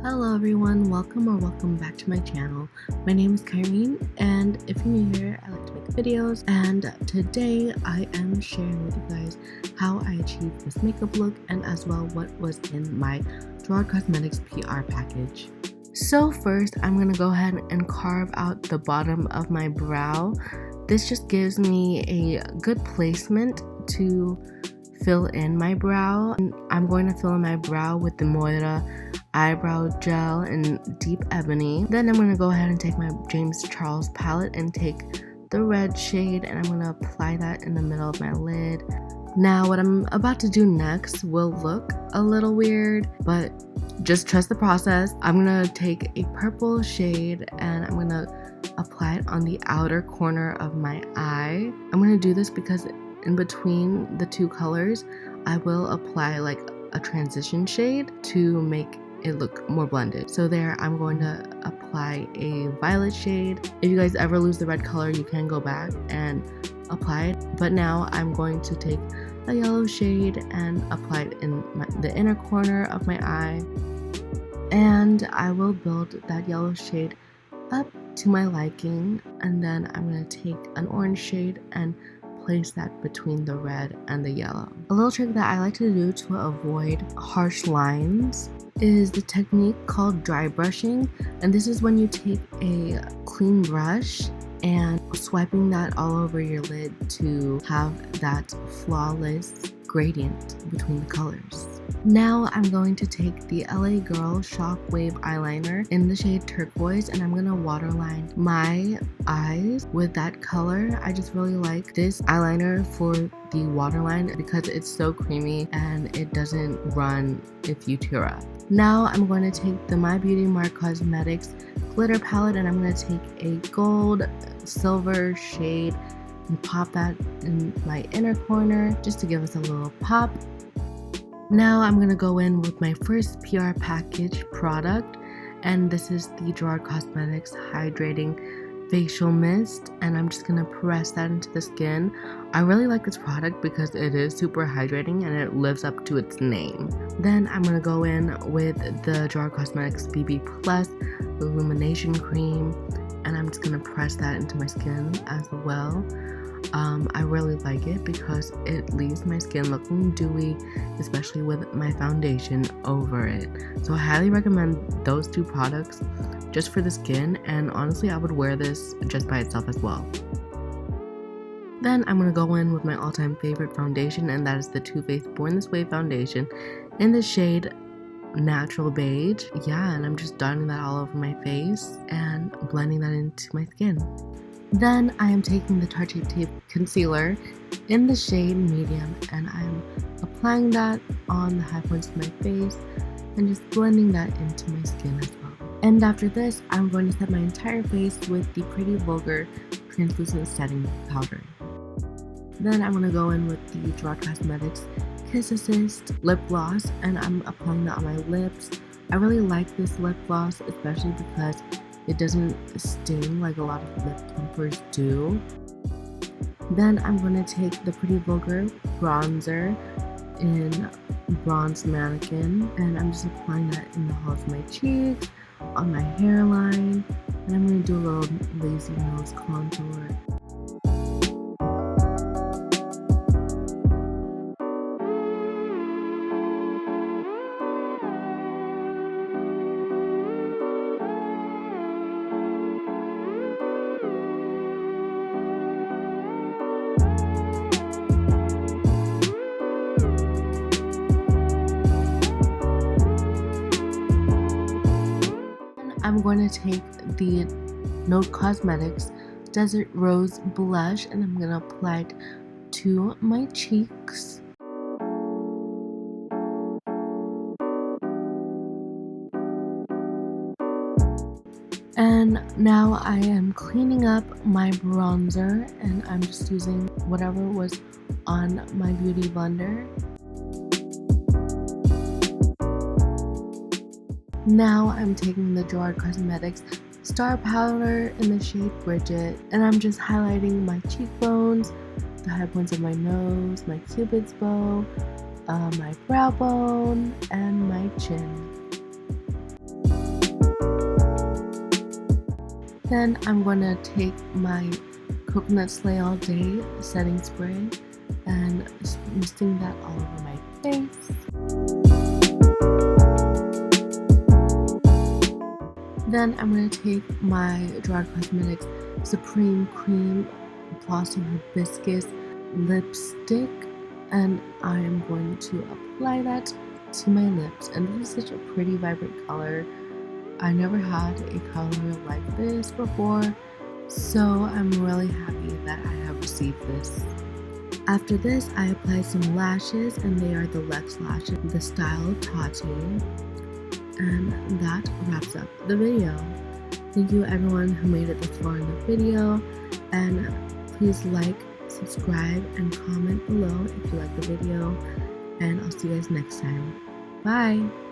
Hello everyone, welcome back to my channel. My name is Kyrene, and if you're new here, I like to make videos, and today I am sharing with you guys how I achieved this makeup look and as well what was in my Gerard Cosmetics PR package. So first, I'm going to go ahead and carve out the bottom of my brow. This just gives me a good placement to fill in my brow. And I'm going to fill in my brow with the Moira eyebrow gel in deep ebony. Then I'm going to go ahead and take my James Charles palette and take the red shade, and I'm going to apply that in the middle of my lid. Now what I'm about to do next will look a little weird, but just trust the process. I'm going to take a purple shade and I'm going to apply it on the outer corner of my eye. I'm going to do this because in between the two colors, I will apply like a transition shade to make it look more blended. So there, I'm going to apply a violet shade. If you guys ever lose the red color, you can go back and apply it. But now I'm going to take a yellow shade and apply it in the inner corner of my eye. And I will build that yellow shade up to my liking. And then I'm going to take an orange shade and place that between the red and the yellow. A little trick that I like to do to avoid harsh lines is the technique called dry brushing, and this is when you take a clean brush and swiping that all over your lid to have that flawless gradient between the colors. Now I'm going to take the LA Girl Shockwave eyeliner in the shade turquoise, and I'm going to waterline my eyes with that color. I just really like this eyeliner for the waterline because it's so creamy and it doesn't run if you tear up. Now I'm going to take the Beautymark Cosmetics glitter palette, and I'm going to take a gold silver shade and pop that in my inner corner just to give us a little pop. Now I'm going to go in with my first PR package product, and this is the Gerard Cosmetics Hydrating Facial Mist, and I'm just going to press that into the skin. I really like this product because it is super hydrating and it lives up to its name. Then I'm going to go in with the Gerard Cosmetics BB Plus Illuminating Cream, and I'm just going to press that into my skin as well. I really like it because it leaves my skin looking dewy, especially with my foundation over it. So I highly recommend those two products just for the skin, and honestly I would wear this just by itself as well. Then I'm going to go in with my all-time favorite foundation, and that is the Too Faced Born This Way foundation in the shade Natural Beige. Yeah, and I'm just dotting that all over my face and blending that into my skin. Then I am taking the Tarte Tape Concealer in the shade Medium, and I'm applying that on the high points of my face and just blending that into my skin as well. And after this, I'm going to set my entire face with the Pretty Vulgar Translucent Setting Powder. Then I'm going to go in with the Gerard Cosmetics Kiss Assist Lip Gloss, and I'm applying that on my lips. I really like this lip gloss, especially because it doesn't sting like a lot of lip plumpers do. Then I'm going to take the Pretty Vulgar bronzer in Bronze Mannequin, and I'm just applying that in the hollows of my cheeks, on my hairline, and I'm going to do a little lazy nose contour. I'm going to take the Note Cosmetics Desert Rose Blush, and I'm going to apply it to my cheeks. And now I am cleaning up my bronzer, and I'm just using whatever was on my beauty blender. Now I'm taking the Gerard Cosmetics Star Powder in the shade Brigette, and I'm just highlighting my cheekbones, the high points of my nose, my cupid's bow, my brow bone, and my chin. Then I'm going to take my Coconut Slay All Day setting spray and misting that all over my face. Then I'm going to take my Gerard Cosmetics Supreme Cream Blossom Hibiscus lipstick, and I am going to apply that to my lips. And this is such a pretty vibrant color. I never had a color like this before, so I'm really happy that I have received this. After this, I applied some lashes, and they are the Luxxe lashes, the style Tati. And that wraps up the video. Thank you everyone who made it this far in the video, and please like, subscribe, and comment below if you like the video, and I'll see you guys next time. Bye!